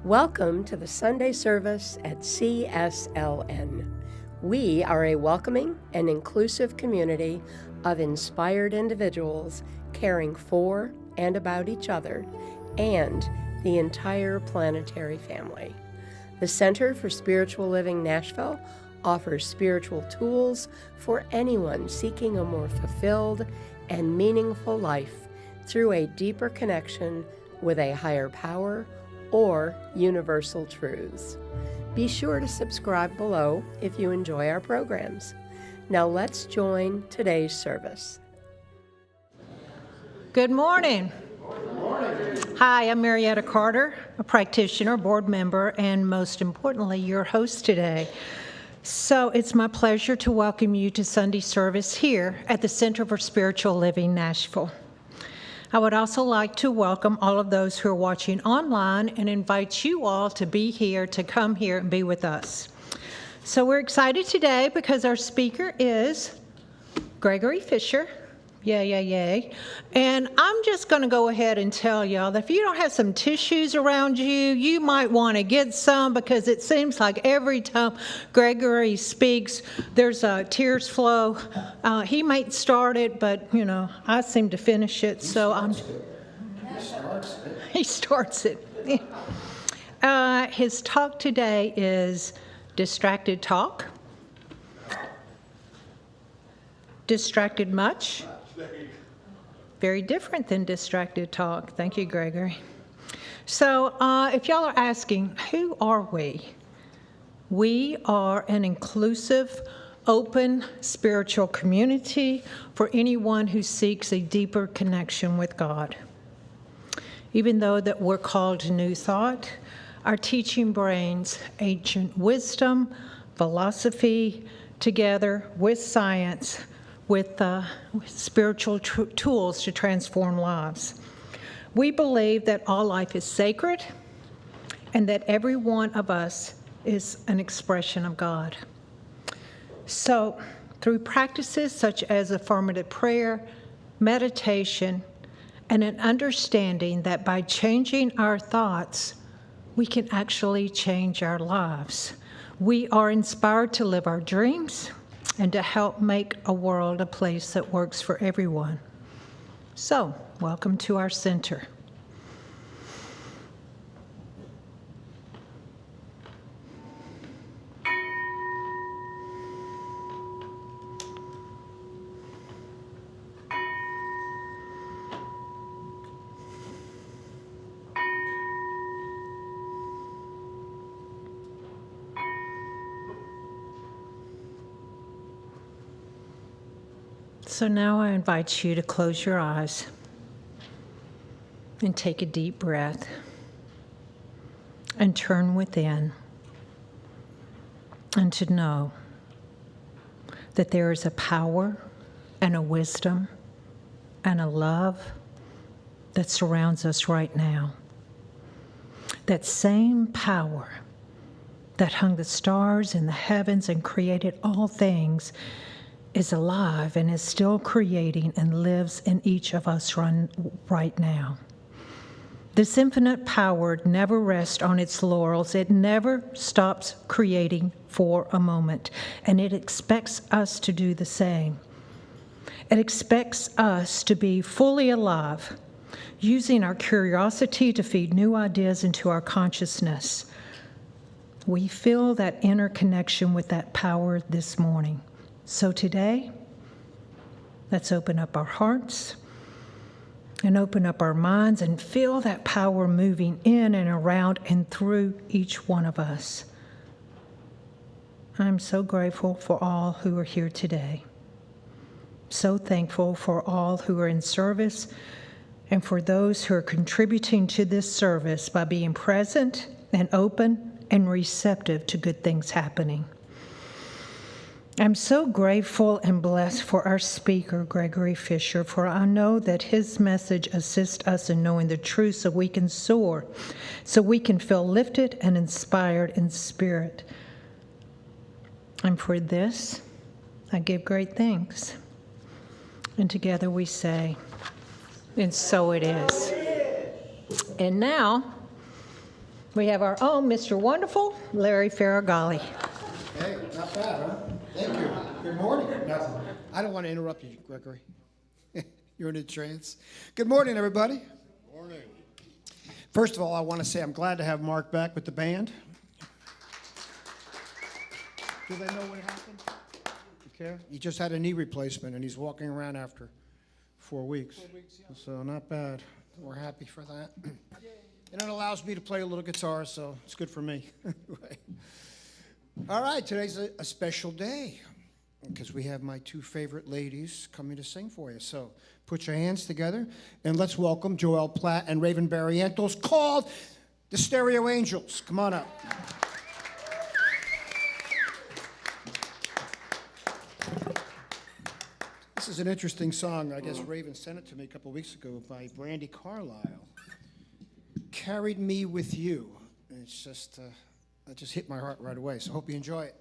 Welcome to the Sunday service at CSLN. We are a welcoming and inclusive community of inspired individuals caring for and about each other and the entire planetary family. The Center for Spiritual Living Nashville offers spiritual tools for anyone seeking a more fulfilled and meaningful life through a deeper connection with a higher power or universal truths. Be sure to subscribe below if you enjoy our programs. Now let's join today's service. Good morning. Good morning. Hi, I'm Marietta Carter, a practitioner, board member, and most importantly, your host today. So it's my pleasure to welcome you to Sunday service here at the Center for Spiritual Living Nashville. I would also like to welcome all of those who are watching online and invite you all to be here, to come here and be with us. So we're excited today because our speaker is Gregory Fisher. Yay. And I'm just going to go ahead and tell y'all that if you don't have some tissues around you, you might want to get some, because it seems like every time Gregory speaks, there's tears flow. He might start it, but, I seem to finish it. He starts it. His talk today is Distracted Talk. Distracted Much. Very different than distracted talk. Thank you, Gregory. So if y'all are asking, who are we? We are an inclusive, open spiritual community for anyone who seeks a deeper connection with God. Even though that we're called to New Thought, our teaching brings ancient wisdom, philosophy, together with science, with spiritual tools to transform lives. We believe that all life is sacred and that every one of us is an expression of God. So, through practices such as affirmative prayer, meditation, and an understanding that by changing our thoughts, we can actually change our lives. We are inspired to live our dreams and to help make a world a place that works for everyone. So, welcome to our center. So now I invite you to close your eyes and take a deep breath and turn within, and to know that there is a power and a wisdom and a love that surrounds us right now. That same power that hung the stars in the heavens and created all things is alive and is still creating and lives in each of us right now. This infinite power never rests on its laurels. It never stops creating for a moment, and it expects us to do the same. It expects us to be fully alive, using our curiosity to feed new ideas into our consciousness. We feel that inner connection with that power this morning. So today, let's open up our hearts and open up our minds and feel that power moving in and around and through each one of us. I'm so grateful for all who are here today. So thankful for all who are in service and for those who are contributing to this service by being present and open and receptive to good things happening. I'm so grateful and blessed for our speaker, Gregory Fisher, for I know that his message assists us in knowing the truth so we can soar, so we can feel lifted and inspired in spirit. And for this, I give great thanks. And together we say, and so it is. And now, We have our own Mr. Wonderful, Larry Ferragalli. Hey, not bad, huh? Thank you. Good morning. Nothing. I don't want to interrupt you, Gregory. You're in a trance. Good morning, everybody. Morning. First of all, I want to say I'm glad to have Mark back with the band. Do they know what happened? You care? He just had a knee replacement, and he's walking around after 4 weeks. 4 weeks, yeah. So not bad. We're happy for that. And it allows me to play a little guitar, so it's good for me. All right, today's a special day because we have my two favorite ladies coming to sing for you. So put your hands together and let's welcome Joelle Platt and Raven Barrientos, called the Stereo Angels. Come on up. This is an interesting song. I guess Raven sent it to me a couple weeks ago by Brandi Carlile. Carried Me With You. And it's just, that just hit my heart right away. So hope you enjoy it.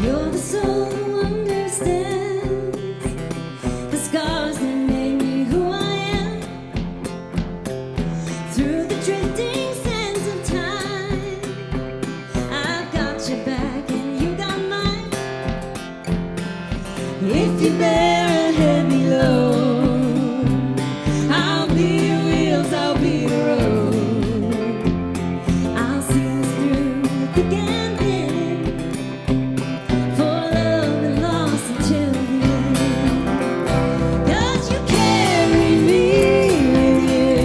You're the soul who understands the scars that made me who I am. Through the drifting sands of time, I've got your back and you got mine. If you bear a heavy load, I'll be your wheels, I'll be the road. I'll see us through the thick and thin. For love and loss until the end. 'Cause you carry me with you.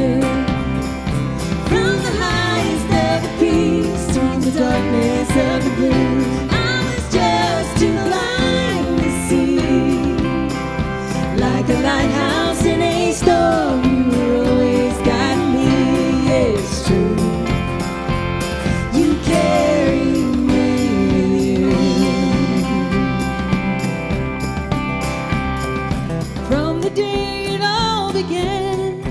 From the highest of the peaks to the darkness of the blue. I was just too blind to see. Like a lighthouse in a storm, you were always guiding me. It's true. You carry me with you. From the day it all began,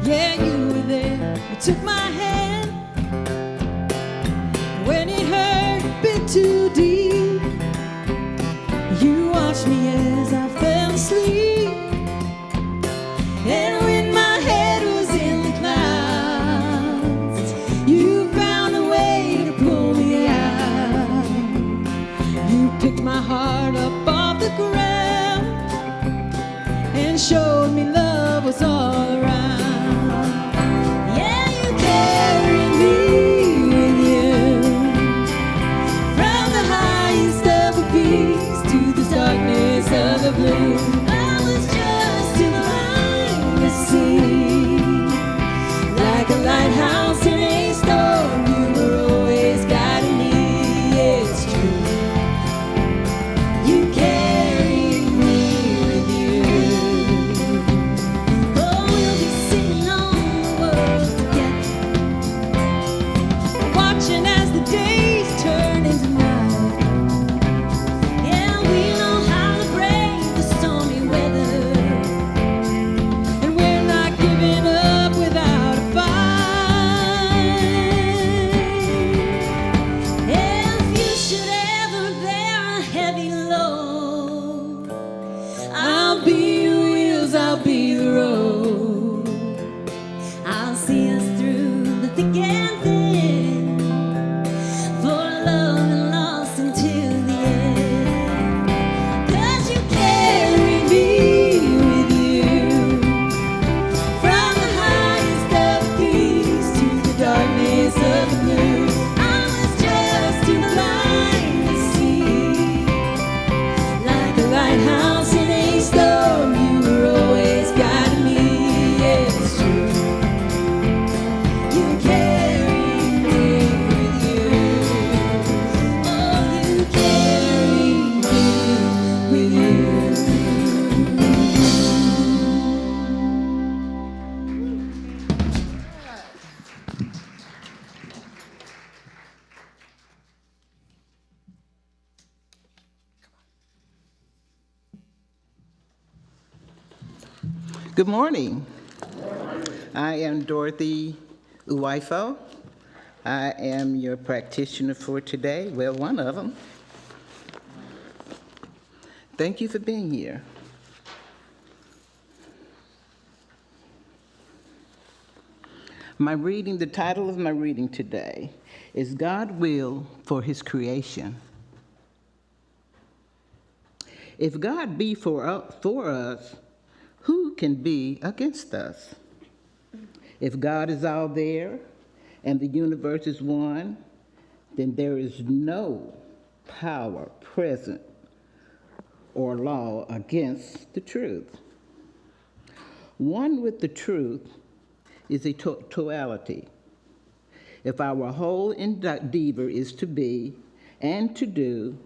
yeah, you were there. You took my hand when it hurt a bit too deep. You watched me as I fell asleep, and when my head was in the clouds, you found a way to pull me out. You picked my heart up off the ground and showed me love was all around. Yeah, you carry me with you. From the highest of the peaks to the darkness of the blue. I was just too blind to see. Like a lighthouse in a storm, you were always guiding me. It's true. You carry me with you. Oh, we'll be sitting on the world together, watching as the days turn into night. Yeah, we know how to brave the stormy weather, and we're not giving up without a fight. If you should ever bear a heavy load, I'll be your wheels, I'll be the road. I'll see us through the thick and thin. For love and loss until the end. 'Cause you carry me with you. From the highest of the peaks to the darkness of the blue. I was just too blind to see. Like a lighthouse in a storm, you were always guiding me. It's true. You carry me with you. Oh, you carry me with you. Good morning. I am Dorothy Uwaifo. I am your practitioner for today. Well, one of them. Thank you for being here. The title of my reading today is God's Will for His Creation. If God be for us, who can be against us? If God is all there and the universe is one, then there is no power present or law against the truth. One with the truth is a totality. If our whole endeavor is to be and to do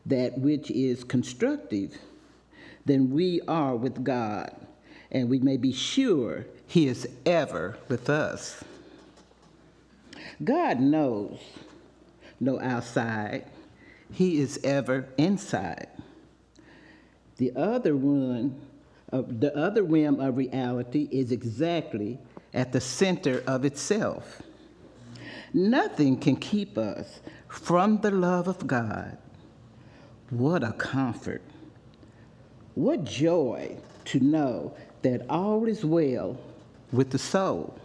that which is constructive, then we are with God, and we may be sure He is ever with us. God knows no outside. He is ever inside. The other rim of reality is exactly at the center of itself. Nothing can keep us from the love of God. What a comfort. What joy to know that all is well with the soul.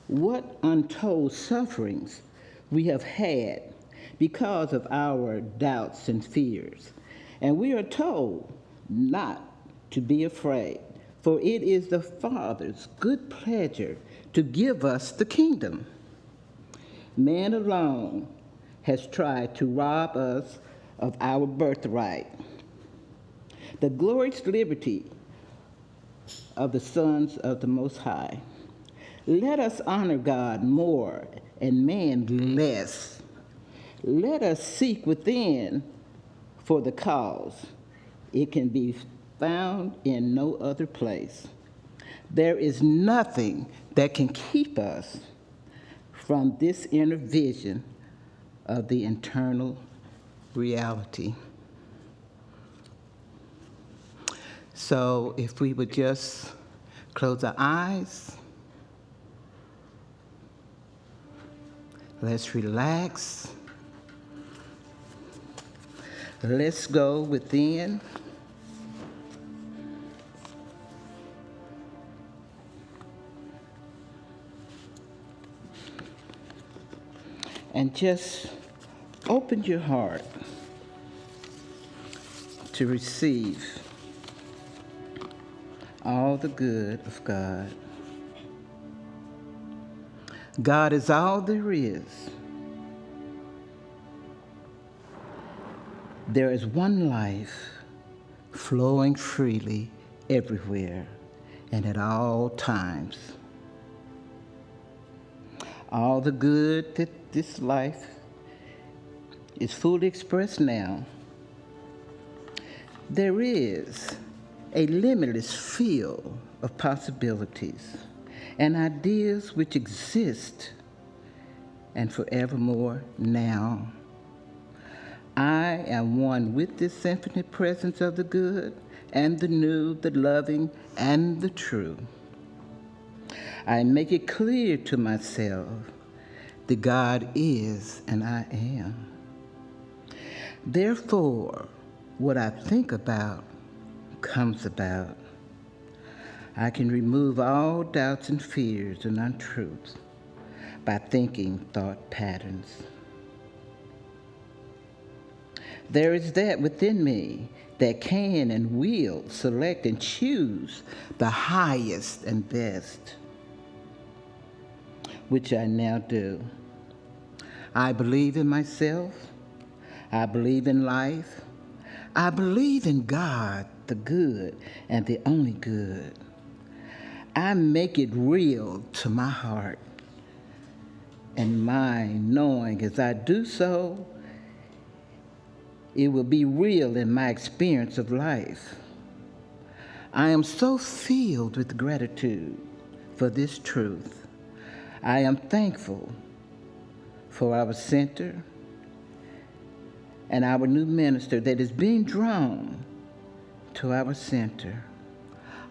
What untold sufferings we have had because of our doubts and fears. And we are told not to be afraid, for it is the Father's good pleasure to give us the kingdom. Man alone has tried to rob us of our birthright, the glorious liberty of the sons of the Most High. Let us honor God more and man less. Let us seek within for the cause. It can be found in no other place. There is nothing that can keep us from this inner vision of the internal reality. So if we would just close our eyes, let's relax. Let's go within. And just open your heart to receive all the good of God. God is all there is. There is one life flowing freely everywhere and at all times. All the good that this life is fully expressed now. There is a limitless field of possibilities and ideas which exist and forevermore now. I am one with this infinite presence of the good and the new, the loving and the true. I make it clear to myself that God is and I am. Therefore, what I think about comes about. I can remove all doubts and fears and untruths by thinking thought patterns. There is that within me that can and will select and choose the highest and best, which I now do. I believe in myself. I believe in life. I believe in God, the good and the only good. I make it real to my heart and mind, knowing as I do so, it will be real in my experience of life. I am so filled with gratitude for this truth. I am thankful for our center and our new minister that is being drawn to our center.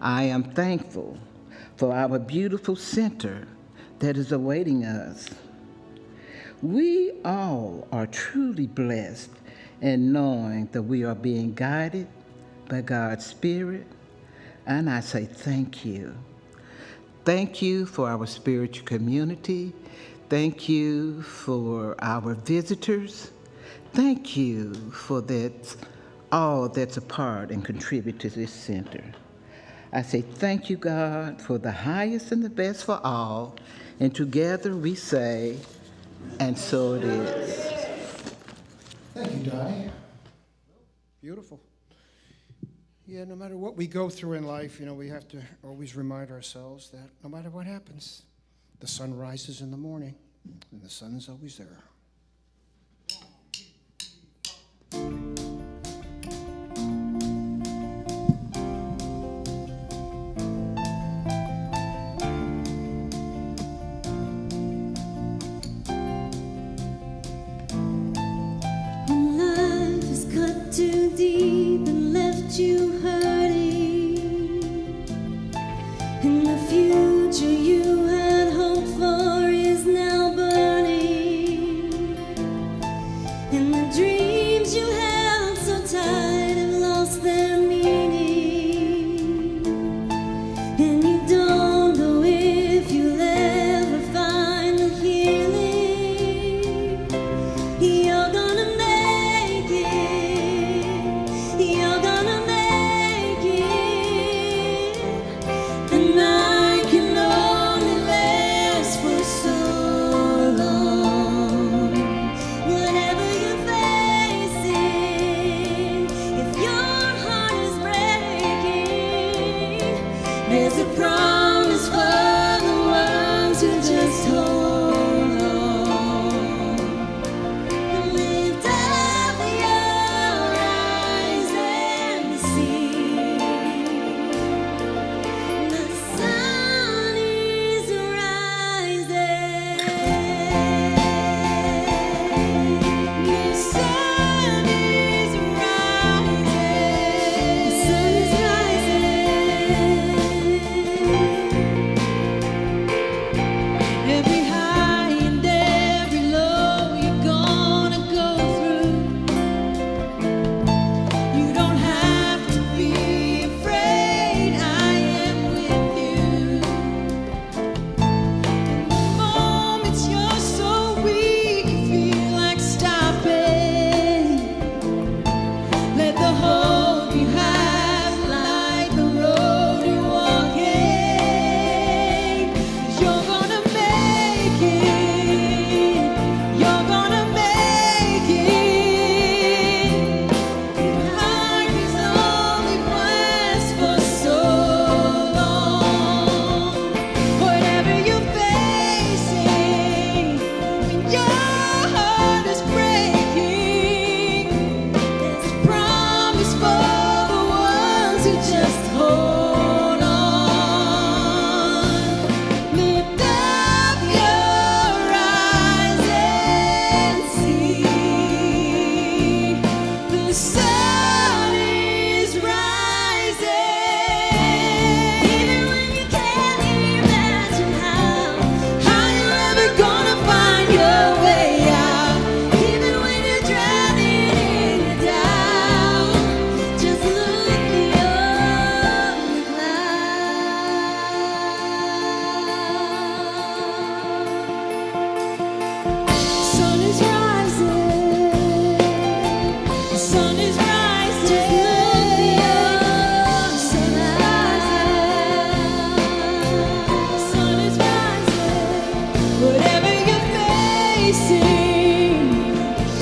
I am thankful for our beautiful center that is awaiting us. We all are truly blessed in knowing that we are being guided by God's Spirit, and I say thank you. Thank you for our spiritual community. Thank you for our visitors. Thank you for that, all that's a part and contribute to this center. I say thank you, God, for the highest and the best for all, and together we say, and so it is. Thank you, Dottie. Beautiful. Yeah, no matter what we go through in life, we have to always remind ourselves that no matter what happens, the sun rises in the morning, and the sun is always there. When life is cut too deep and left you hurting, and the future you had hoped for is now burning, and the dreams you held so tight have lost their meaning, and you don't know if you'll ever find the healing. You're gonna make it. You're gonna make it. The night can only last for so long. Whatever you're facing, if your heart is breaking, there's a promise for the ones who just hold on. Lift up your eyes and see. The sun is rising. The sun is rising. The sun is rising. Every high and every low you're gonna go through. You don't have to be afraid, I am with you. In the moments you're so weak, you feel like stopping. Let the hope you have light the road you're walking. 'Cause you're gonna make it. You're gonna make it. Life is only blessed for so long. Whatever you're facing, when your heart is breaking, there's a promise for the ones who just hold on. Lift up your eyes and see. The sun is rising. Even when you can't imagine how you're ever gonna find your way out. Even when you're drowning in your doubt, just look beyond the clouds. Sun is rising. The sun is rising. Sun is rising. Sun is rising. Whatever you're facing,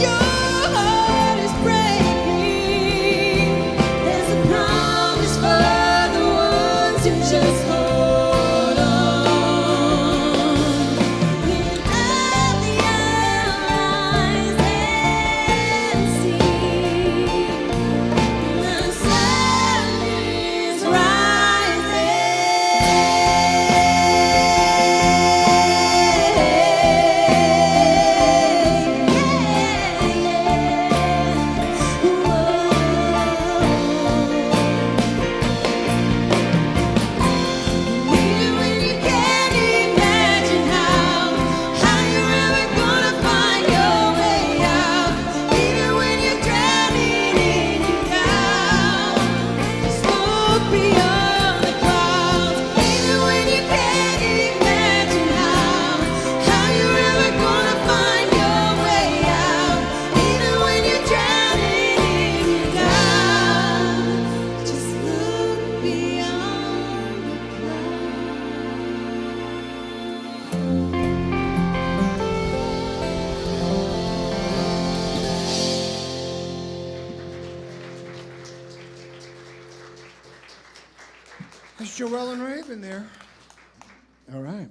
your heart is breaking. There's a promise for the ones who just hold on. Lift up your eyes and see. Joelle and Raven there. All right.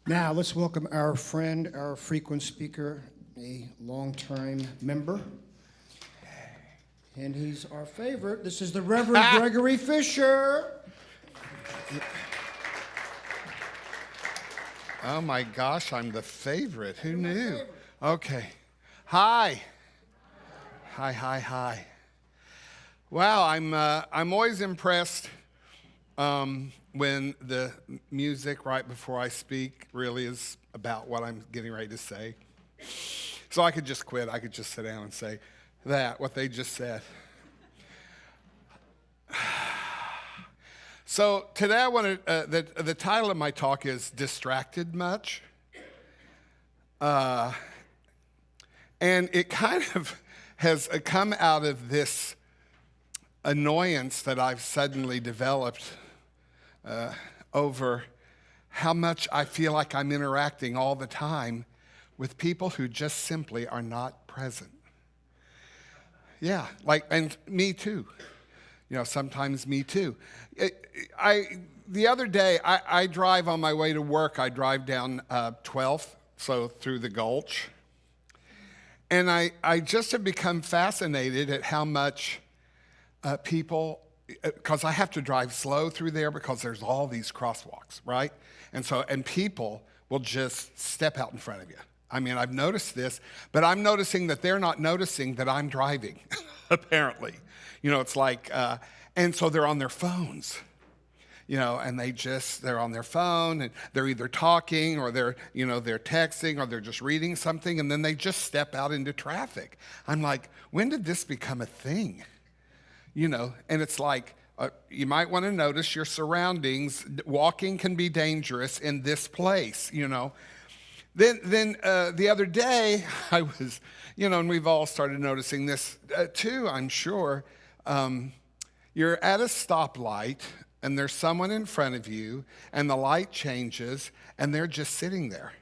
Now, let's welcome our friend, our frequent speaker, a longtime member. And he's our favorite. This is the Reverend Gregory Fisher. Oh my gosh, I'm the favorite. Who knew? Okay. Hi. Hi. Wow, I'm always impressed when the music right before I speak really is about what I'm getting ready to say. So I could just quit. I could just sit down and say what they just said. So today I want to, the title of my talk is Distracted Much. And it kind of has come out of this annoyance that I've suddenly developed over how much I feel like I'm interacting all the time with people who just simply are not present. Yeah, and me too. Sometimes me too. The other day, I drive on my way to work. I drive down 12th, so through the Gulch. And I just have become fascinated at how much people, because I have to drive slow through there because there's all these crosswalks, right? And people will just step out in front of you. I mean, I've noticed this, but I'm noticing that they're not noticing that I'm driving, apparently. It's like, and so they're on their phones, and they're on their phone and they're either talking or they're texting or they're just reading something and then they just step out into traffic. I'm like, when did this become a thing? And it's like, you might want to notice your surroundings. Walking can be dangerous in this place, Then the other day, I was, and we've all started noticing this too, I'm sure. You're at a stoplight, and there's someone in front of you, and the light changes, and they're just sitting there.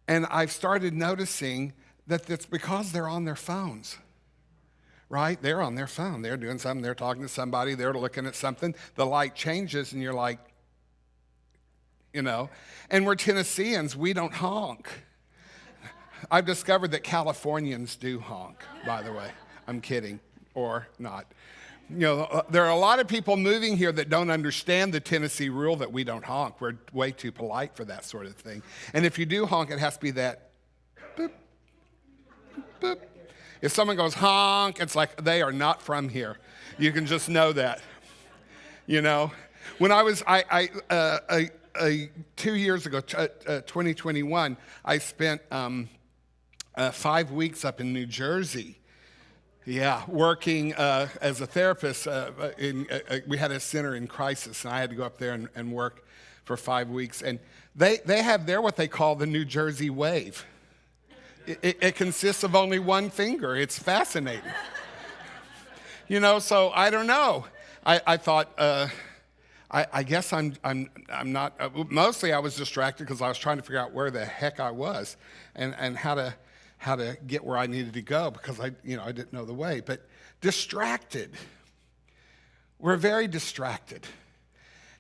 And I've started noticing that it's because they're on their phones, right? They're on their phone. They're doing something. They're talking to somebody. They're looking at something. The light changes, and you're like, and we're Tennesseans, we don't honk. I've discovered that Californians do honk, by the way. I'm kidding, or not. There are a lot of people moving here that don't understand the Tennessee rule that we don't honk. We're way too polite for that sort of thing. And if you do honk, it has to be that boop, boop. If someone goes honk, it's like they are not from here. You can just know that. When I was, 2 years ago, 2021, I spent 5 weeks up in New Jersey. Yeah, working as a therapist. We had a center in crisis, and I had to go up there and work for 5 weeks. And they have there what they call the New Jersey wave. It consists of only one finger. It's fascinating. So I don't know. I thought. I guess I'm not. Mostly, I was distracted because I was trying to figure out where the heck I was, and how to get where I needed to go because I didn't know the way. But distracted. We're very distracted.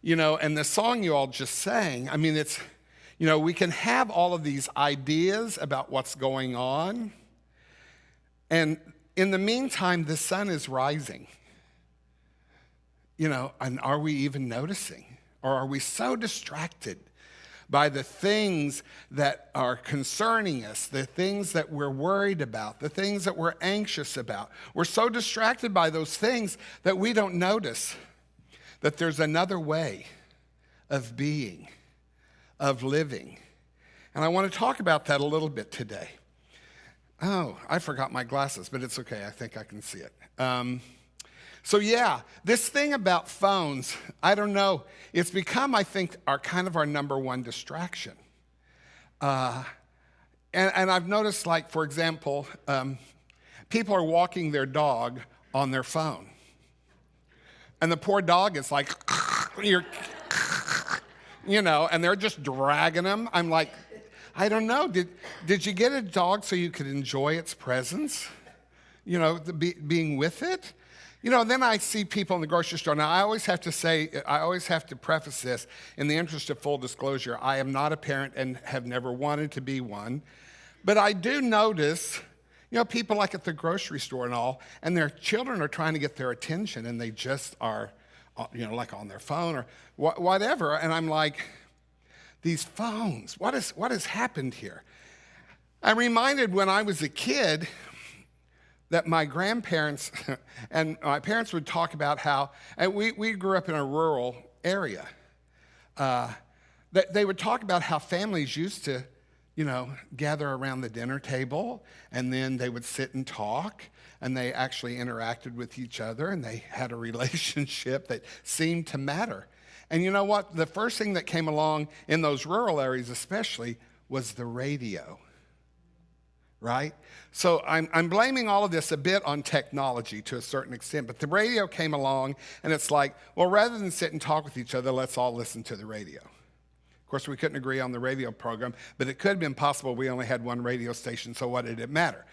And the song you all just sang. I mean, it's we can have all of these ideas about what's going on, and in the meantime, the sun is rising. And are we even noticing? Or are we so distracted by the things that are concerning us, the things that we're worried about, the things that we're anxious about? We're so distracted by those things that we don't notice that there's another way of being, of living. And I want to talk about that a little bit today. Oh, I forgot my glasses, but it's okay. I think I can see it. So yeah, this thing about phones, I don't know. It's become, I think, our number one distraction. And I've noticed, like, for example, people are walking their dog on their phone. And the poor dog is like, and they're just dragging them. I'm like, I don't know. Did you get a dog so you could enjoy its presence? Being with it? You know, then I see people in the grocery store. Now, I always have to preface this in the interest of full disclosure. I am not a parent and have never wanted to be one. But I do notice, you know, people like at the grocery store and all, and their children are trying to get their attention, and they just are, you know, like on their phone or whatever. And I'm like, these phones, what has happened here? I'm reminded when I was a kid that my grandparents and my parents would talk about how, and we grew up in a rural area, that they would talk about how families used to, you know, gather around the dinner table, and then they would sit and talk, and they actually interacted with each other, and they had a relationship that seemed to matter. And you know what? The first thing that came along in those rural areas especially was the radio. Right? So I'm blaming all of this a bit on technology to a certain extent, but the radio came along, and it's like, well, rather than sit and talk with each other, let's all listen to the radio. Of course, we couldn't agree on the radio program, but it could have been possible we only had one radio station, so what did it matter?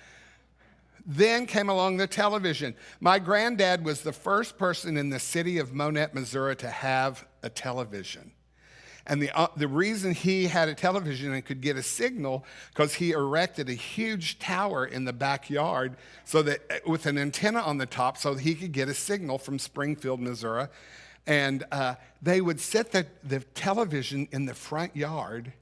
Then came along the television. My granddad was the first person in the city of Monette, Missouri to have a television. And the reason he had a television and could get a signal, because he erected a huge tower in the backyard so that with an antenna on the top so that he could get a signal from Springfield, Missouri. And they would set the television in the front yard,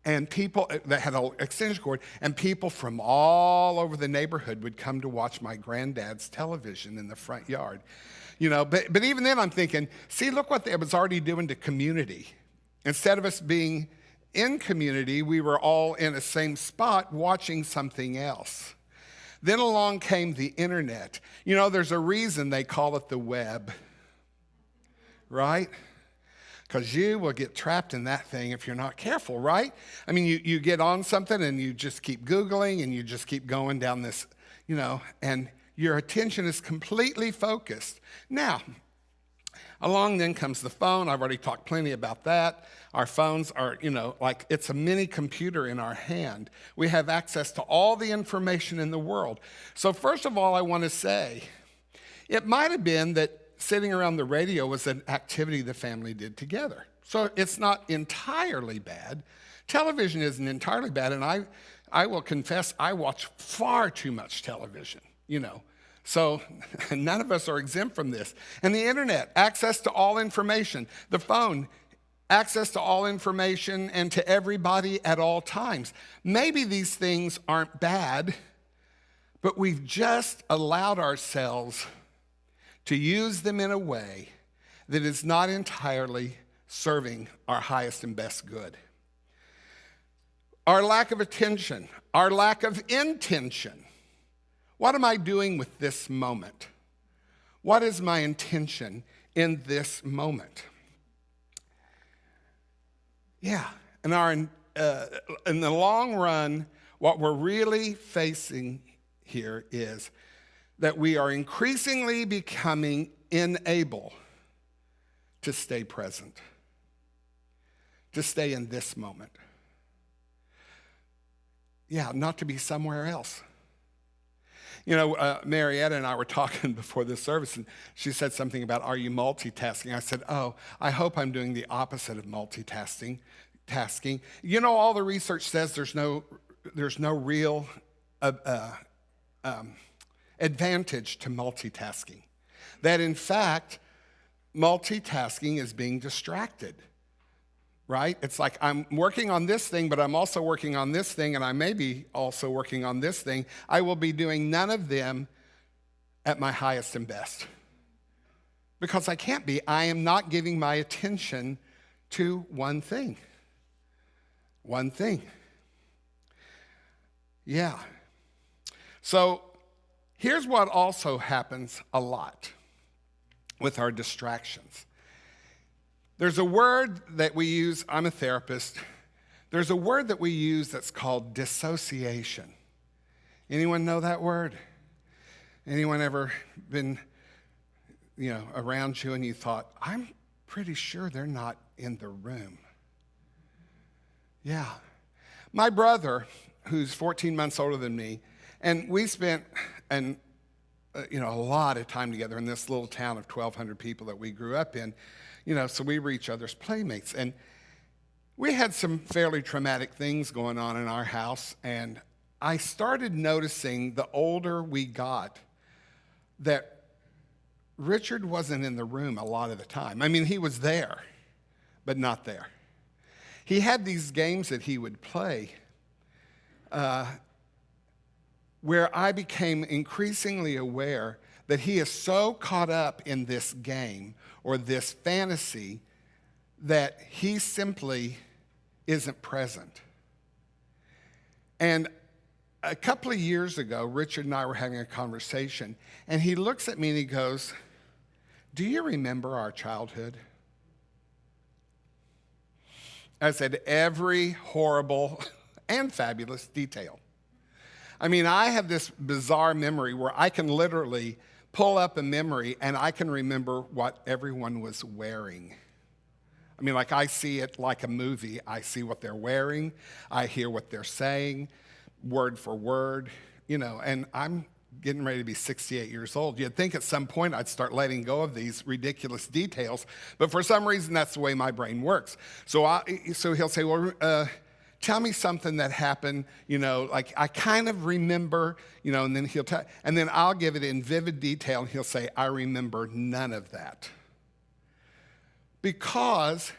and people that had an extension cord, and people from all over the neighborhood would come to watch my granddad's television in the front yard. You know, but even then I'm thinking, see, look what it was already doing to community. Instead of us being in community, we were all in the same spot watching something else. Then along came the internet. You know, there's a reason they call it the web, right? Because you will get trapped in that thing if you're not careful, right? I mean, you get on something and you just keep Googling and you just keep going down this, you know, and your attention is completely focused. Now, along then comes the phone. I've already talked plenty about that. Our phones are, you know, like it's a mini computer in our hand. We have access to all the information in the world. So first of all, I want to say, it might have been that sitting around the radio was an activity the family did together. So it's not entirely bad. Television isn't entirely bad, and I will confess I watch far too much television, you know. So none of us are exempt from this. And the internet, access to all information. The phone, access to all information and to everybody at all times. Maybe these things aren't bad, but we've just allowed ourselves to use them in a way that is not entirely serving our highest and best good. Our lack of attention, our lack of intention. What am I doing with this moment? What is my intention in this moment? Yeah, and in the long run, what we're really facing here is that we are increasingly becoming unable to stay present, to stay in this moment. Yeah, not to be somewhere else. You know, Marietta and I were talking before this service, and she said something about, are you multitasking? I said, oh, I hope I'm doing the opposite of multitasking. You know, all the research says there's no real advantage to multitasking. That, in fact, multitasking is being distracted. Right? It's like I'm working on this thing, but I'm also working on this thing, and I may be also working on this thing. I will be doing none of them at my highest and best. Because I can't be. I am not giving my attention to one thing. One thing. Yeah. So here's what also happens a lot with our distractions. There's a word that we use, I'm a therapist, there's a word that we use that's called dissociation. Anyone know that word? Anyone ever been, you know, around you and you thought, I'm pretty sure they're not in the room? Yeah. My brother, who's 14 months older than me, and we spent, and a lot of time together in this little town of 1,200 people that we grew up in, so we were each other's playmates. And we had some fairly traumatic things going on in our house, and I started noticing the older we got that Richard wasn't in the room a lot of the time. I mean, he was there, but not there. He had these games that he would play where I became increasingly aware that he is so caught up in this game or this fantasy that he simply isn't present. And a couple of years ago, Richard and I were having a conversation, and he looks at me and he goes, "Do you remember our childhood?" I said, "Every horrible and fabulous detail." I mean, I have this bizarre memory where I can literally pull up a memory and I can remember what everyone was wearing. I mean, like I see it like a movie. I see what they're wearing. I hear what they're saying, word for word, and I'm getting ready to be 68 years old. You'd think at some point I'd start letting go of these ridiculous details, but for some reason that's the way my brain works. So he'll say, "Well, tell me something that happened, like I kind of remember, and then he'll tell, and then I'll give it in vivid detail, and he'll say, "I remember none of that." Because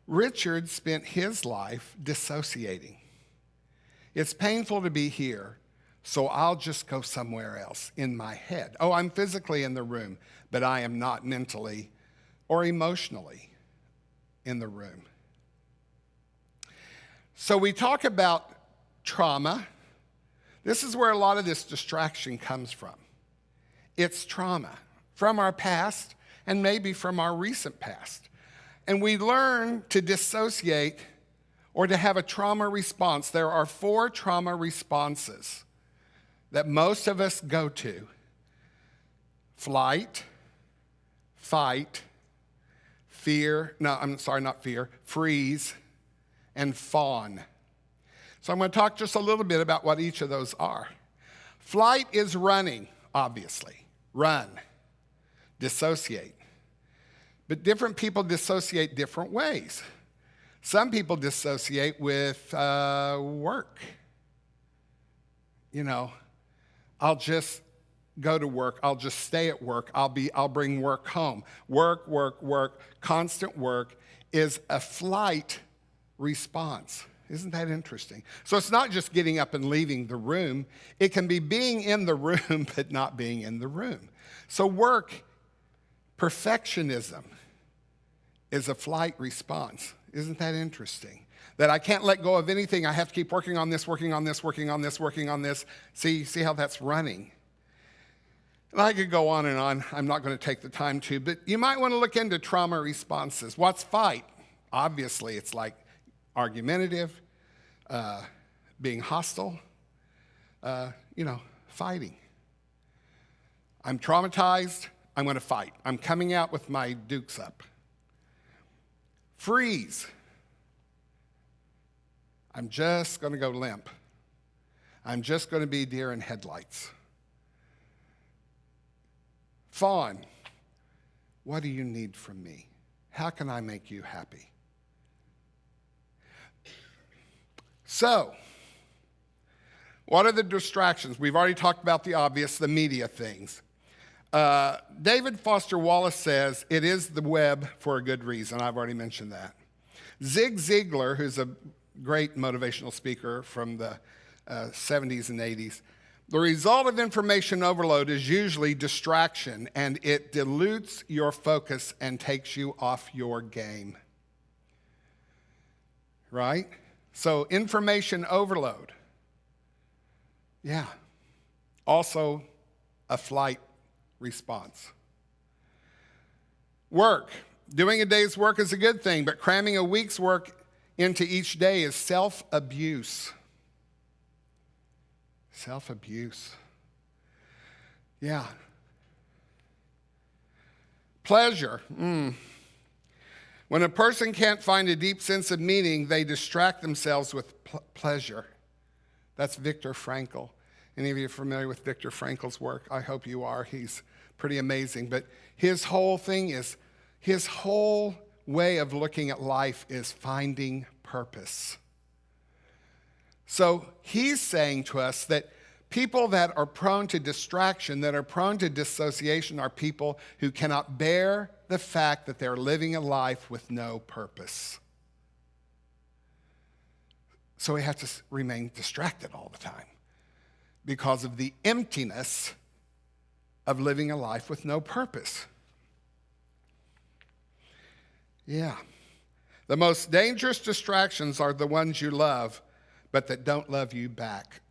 Richard spent his life dissociating. It's painful to be here, so I'll just go somewhere else in my head. Oh, I'm physically in the room, but I am not mentally or emotionally in the room. So we talk about trauma. This is where a lot of this distraction comes from. It's trauma from our past and maybe from our recent past. And we learn to dissociate or to have a trauma response. There are 4 trauma responses that most of us go to: flight, fight, freeze, and fawn. So I'm going to talk just a little bit about what each of those are. Flight is running, obviously. Run. Dissociate. But different people dissociate different ways. Some people dissociate with work. I'll just go to work. I'll just stay at work. I'll bring work home. Work. Constant work is a flight response. Isn't that interesting? So it's not just getting up and leaving the room. It can be being in the room but not being in the room. So work, perfectionism, is a flight response. Isn't that interesting? That I can't let go of anything. I have to keep working on this. See how that's running? And I could go on and on. I'm not going to take the time to, but you might want to look into trauma responses. What's fight? Obviously, it's like argumentative, being hostile, fighting. I'm traumatized. I'm going to fight. I'm coming out with my dukes up. Freeze. I'm just going to go limp. I'm just going to be deer in headlights. Fawn. What do you need from me? How can I make you happy? So, what are the distractions? We've already talked about the obvious, the media things. David Foster Wallace says, it is the web for a good reason. I've already mentioned that. Zig Ziglar, who's a great motivational speaker from the 70s and 80s, the result of information overload is usually distraction, and it dilutes your focus and takes you off your game. Right? So information overload. Yeah. Also a flight response. Work. Doing a day's work is a good thing, but cramming a week's work into each day is self-abuse. Self-abuse. Yeah. Pleasure. When a person can't find a deep sense of meaning, they distract themselves with pleasure. That's Viktor Frankl. Any of you familiar with Viktor Frankl's work? I hope you are. He's pretty amazing. But his whole thing is, his whole way of looking at life is finding purpose. So he's saying to us that people that are prone to distraction, that are prone to dissociation, are people who cannot bear the fact that they're living a life with no purpose. So we have to remain distracted all the time because of the emptiness of living a life with no purpose. Yeah. The most dangerous distractions are the ones you love, but that don't love you back.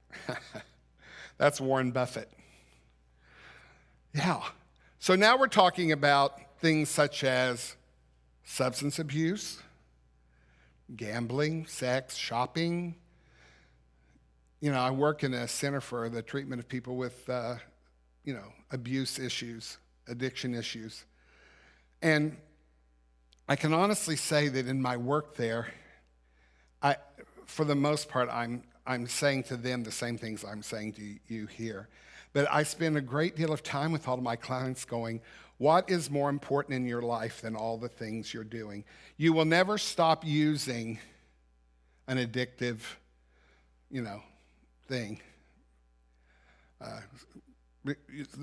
That's Warren Buffett. Yeah. So now we're talking about things such as substance abuse, gambling, sex, shopping. You know, I work in a center for the treatment of people with, abuse issues, addiction issues. And I can honestly say that in my work there, for the most part, I'm saying to them the same things I'm saying to you here. But I spend a great deal of time with all of my clients going, what is more important in your life than all the things you're doing? You will never stop using an addictive, thing.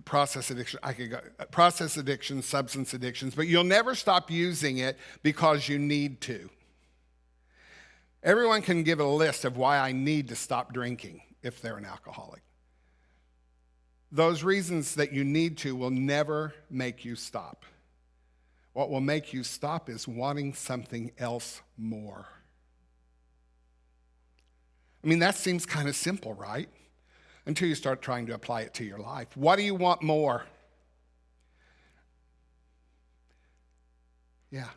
Process addiction, substance addictions, but you'll never stop using it because you need to. Everyone can give a list of why I need to stop drinking if they're an alcoholic. Those reasons that you need to will never make you stop. What will make you stop is wanting something else more. I mean, that seems kind of simple, right? Until you start trying to apply it to your life. What do you want more? Yeah.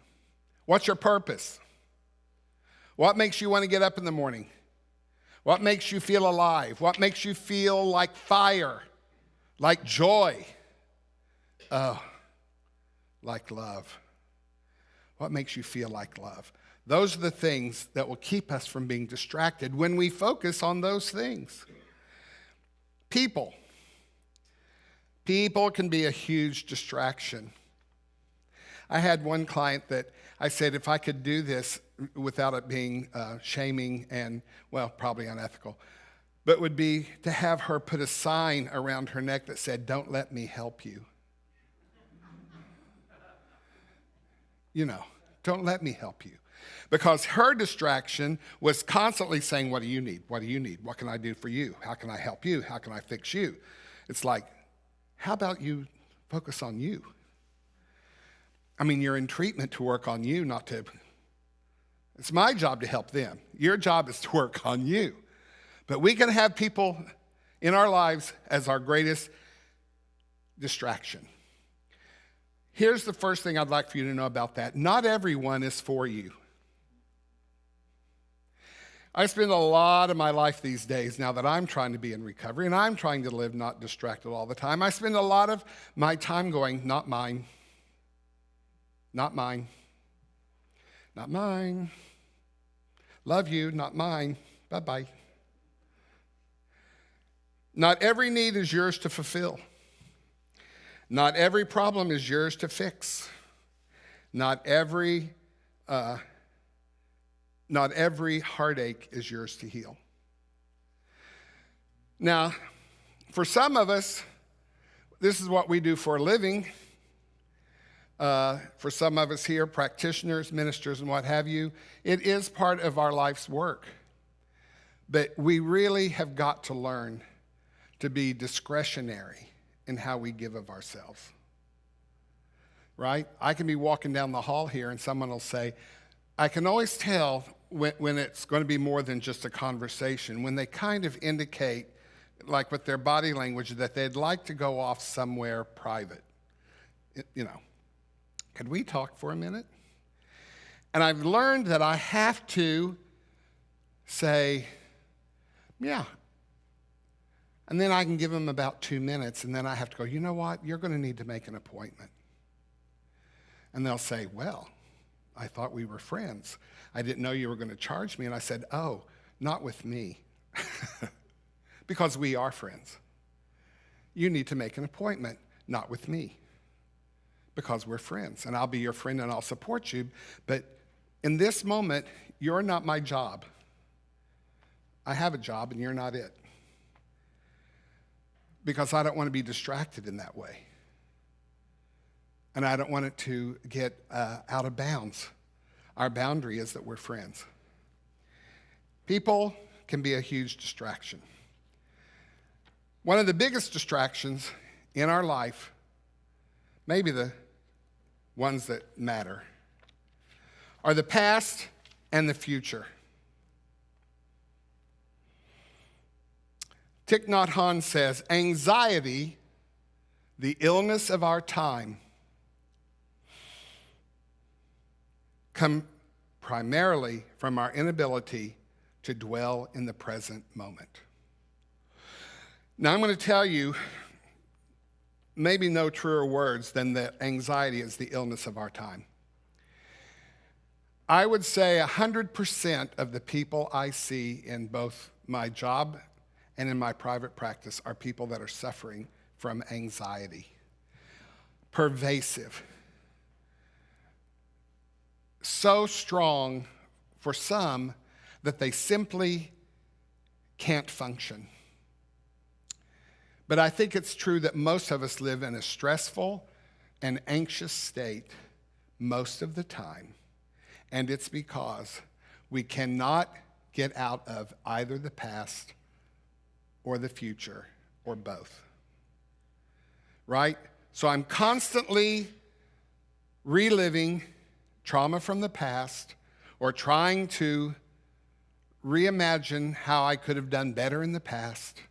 What's your purpose? What makes you want to get up in the morning? What makes you feel alive? What makes you feel like fire, like joy? Oh, like love. What makes you feel like love? Those are the things that will keep us from being distracted when we focus on those things. People can be a huge distraction. I had one client that I said, if I could do this without it being shaming and, well, probably unethical, but would be to have her put a sign around her neck that said, "Don't let me help you." Don't let me help you. Because her distraction was constantly saying, what do you need? What do you need? What can I do for you? How can I help you? How can I fix you? It's like, how about you focus on you? I mean, you're in treatment to work on you, not to. It's my job to help them. Your job is to work on you. But we can have people in our lives as our greatest distraction. Here's the first thing I'd like for you to know about that. Not everyone is for you. I spend a lot of my life these days, now that I'm trying to be in recovery and I'm trying to live not distracted all the time, I spend a lot of my time going, not mine, not mine, not mine. Love you, not mine. Bye-bye. Not every need is yours to fulfill. Not every problem is yours to fix. Not every heartache is yours to heal. Now, for some of us, this is what we do for a living. For some of us here, practitioners, ministers, and what have you, it is part of our life's work. But we really have got to learn to be discretionary in how we give of ourselves. Right? I can be walking down the hall here and someone will say, I can always tell when it's going to be more than just a conversation, when they kind of indicate, like with their body language, that they'd like to go off somewhere private. Could we talk for a minute? And I've learned that I have to say, yeah. And then I can give them about 2 minutes, and then I have to go, you know what? You're going to need to make an appointment. And they'll say, well, I thought we were friends. I didn't know you were going to charge me. And I said, oh, not with me. because we are friends. You need to make an appointment, not with me, because we're friends, and I'll be your friend and I'll support you, but in this moment, you're not my job. I have a job and you're not it, because I don't want to be distracted in that way, and I don't want it to get out of bounds. Our boundary is that we're friends. People can be a huge distraction. One of the biggest distractions in our life, maybe the ones that matter, are the past and the future. Thich Nhat Hanh says, anxiety, the illness of our time, come primarily from our inability to dwell in the present moment. Now, I'm going to tell you maybe no truer words than that anxiety is the illness of our time. I would say 100% of the people I see in both my job and in my private practice are people that are suffering from anxiety. Pervasive. So strong for some that they simply can't function. But I think it's true that most of us live in a stressful and anxious state most of the time. And it's because we cannot get out of either the past or the future or both. Right? So I'm constantly reliving trauma from the past or trying to reimagine how I could have done better in the past,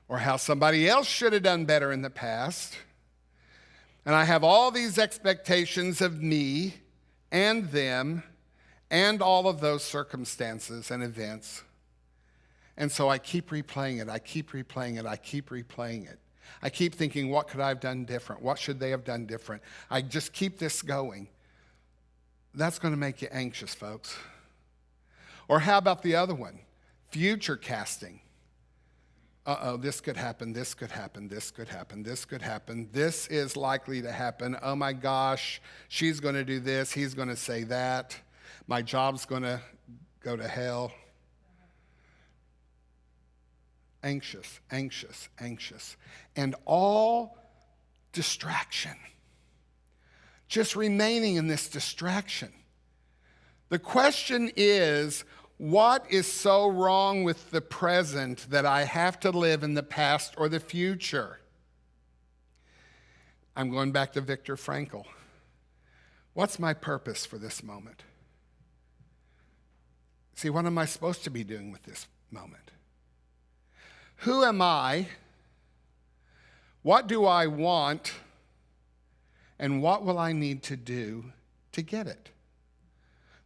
or how somebody else should have done better in the past. And I have all these expectations of me and them and all of those circumstances and events. And so I keep replaying it, I keep replaying it, I keep replaying it. I keep thinking, what could I have done different? What should they have done different? I just keep this going. That's going to make you anxious, folks. Or how about the other one? Future casting. This could happen, this could happen, this could happen, this could happen. This is likely to happen. Oh my gosh, she's going to do this, he's going to say that. My job's going to go to hell. Anxious, anxious, anxious. And all distraction. Just remaining in this distraction. The question is, what is so wrong with the present that I have to live in the past or the future? I'm going back to Viktor Frankl. What's my purpose for this moment? See, what am I supposed to be doing with this moment? Who am I? What do I want? And what will I need to do to get it?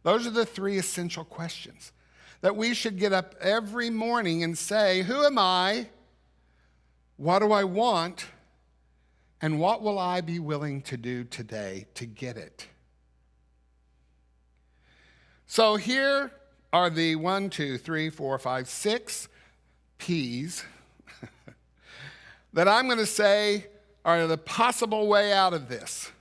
Those are the three essential questions that we should get up every morning and say, who am I? What do I want? And what will I be willing to do today to get it? So here are the 6 P's that I'm going to say are the possible way out of this.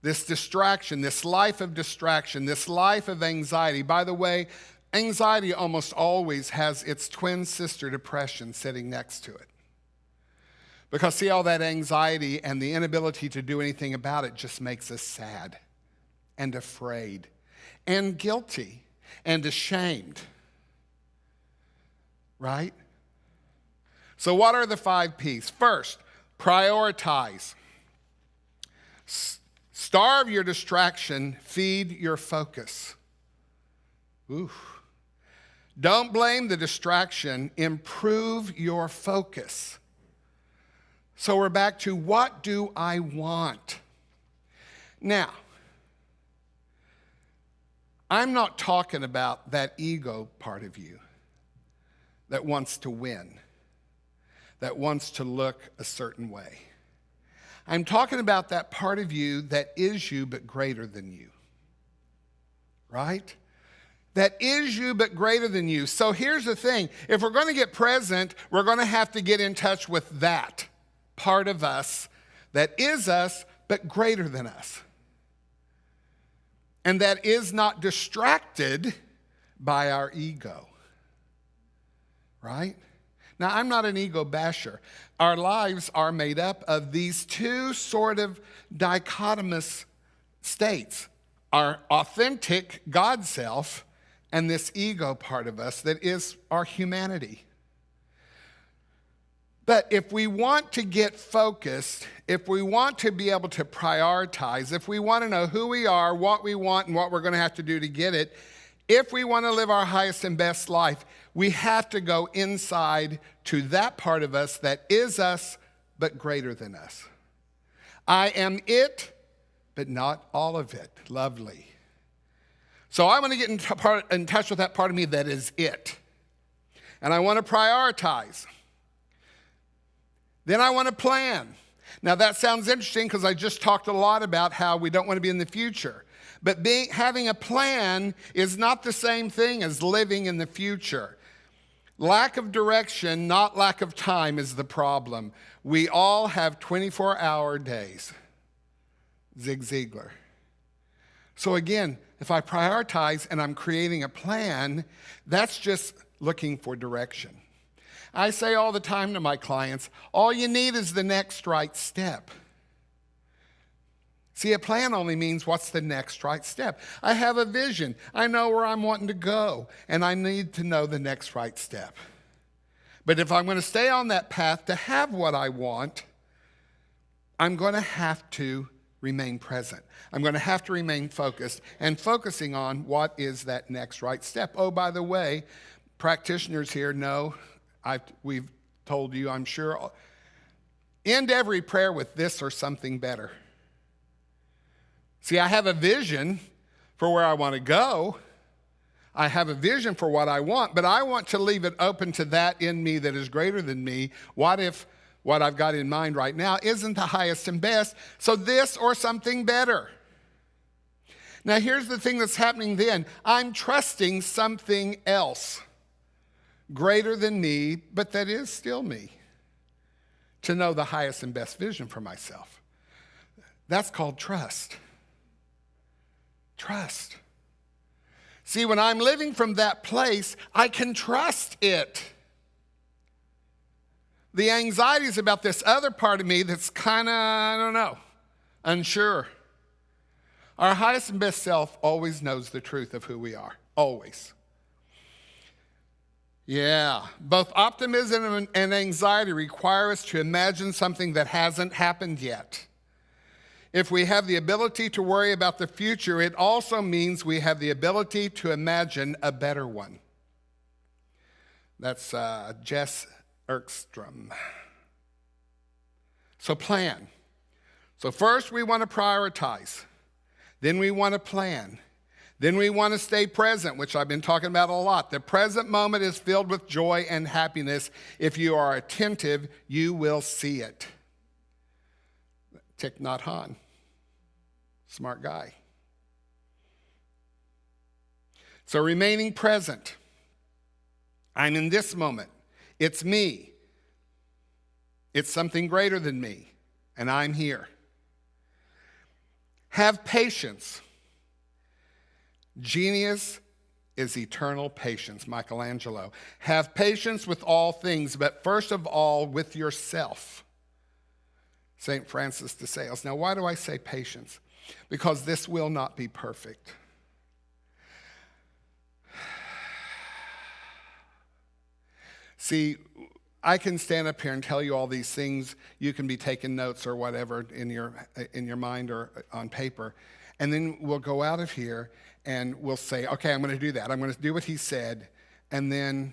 This distraction, this life of distraction, this life of anxiety. By the way, anxiety almost always has its twin sister, depression, sitting next to it. Because see, all that anxiety and the inability to do anything about it just makes us sad and afraid and guilty and ashamed. Right? So what are the 5 P's? First, prioritize. Starve your distraction, feed your focus. Oof. Don't blame the distraction, improve your focus. So we're back to, what do I want? Now, I'm not talking about that ego part of you that wants to win, that wants to look a certain way. I'm talking about that part of you that is you but greater than you, right? that is you but greater than you. So here's the thing. If we're going to get present, we're going to have to get in touch with that part of us that is us but greater than us. And that is not distracted by our ego. Right? Now, I'm not an ego basher. Our lives are made up of these two sort of dichotomous states. Our authentic God self and this ego part of us that is our humanity. But if we want to get focused, if we want to be able to prioritize, if we want to know who we are, what we want, and what we're going to have to do to get it, if we want to live our highest and best life, we have to go inside to that part of us that is us, but greater than us. I am it, but not all of it. Lovely. So I want to get in touch with that part of me that is it. And I want to prioritize. Then I want to plan. Now that sounds interesting because I just talked a lot about how we don't want to be in the future. But having a plan is not the same thing as living in the future. Lack of direction, not lack of time, is the problem. We all have 24-hour days. Zig Ziglar. So again, if I prioritize and I'm creating a plan, that's just looking for direction. I say all the time to my clients, all you need is the next right step. See, a plan only means what's the next right step. I have a vision. I know where I'm wanting to go, and I need to know the next right step. But if I'm going to stay on that path to have what I want, I'm going to have to remain present. I'm going to have to remain focused and focusing on what is that next right step. Oh, by the way, practitioners here know, we've told you, I'm sure, end every prayer with this or something better. See, I have a vision for where I want to go. I have a vision for what I want, but I want to leave it open to that in me that is greater than me. What if what I've got in mind right now isn't the highest and best? So this or something better. Now here's the thing that's happening then. I'm trusting something else greater than me, but that is still me, to know the highest and best vision for myself. That's called trust. Trust. See, when I'm living from that place, I can trust it. The anxiety is about this other part of me that's kind of, I don't know, unsure. Our highest and best self always knows the truth of who we are. Always. Yeah, both optimism and anxiety require us to imagine something that hasn't happened yet. If we have the ability to worry about the future, it also means we have the ability to imagine a better one. That's Jess Erkstrom. So plan. So first we want to prioritize. Then we want to plan. Then we want to stay present, which I've been talking about a lot. The present moment is filled with joy and happiness. If you are attentive, you will see it. Thich Nhat Hanh. Smart guy. So remaining present. I'm in this moment. It's me. It's something greater than me, and I'm here. Have patience. Genius is eternal patience, Michelangelo. Have patience with all things, but first of all with yourself. St. Francis de Sales. Now, why do I say patience? Because this will not be perfect. See, I can stand up here and tell you all these things. You can be taking notes or whatever in your mind or on paper. And then we'll go out of here and we'll say, okay, I'm going to do that. I'm going to do what he said. And then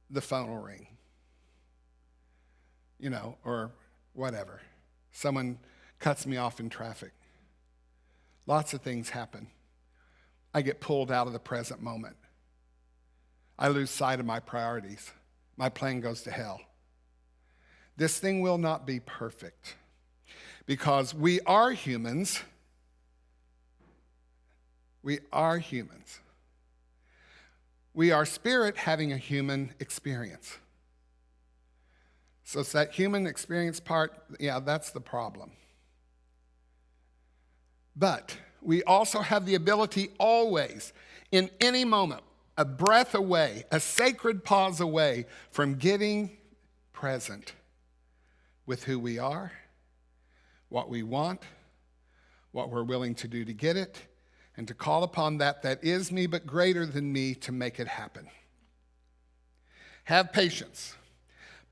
the phone will ring. Or whatever. Someone cuts me off in traffic. Lots of things happen. I get pulled out of the present moment. I lose sight of my priorities. My plan goes to hell. This thing will not be perfect because we are humans. We are humans. We are spirit having a human experience. So it's that human experience part, yeah, that's the problem. But we also have the ability always, in any moment, a breath away, a sacred pause away from getting present with who we are, what we want, what we're willing to do to get it, and to call upon that is me but greater than me to make it happen. Have patience.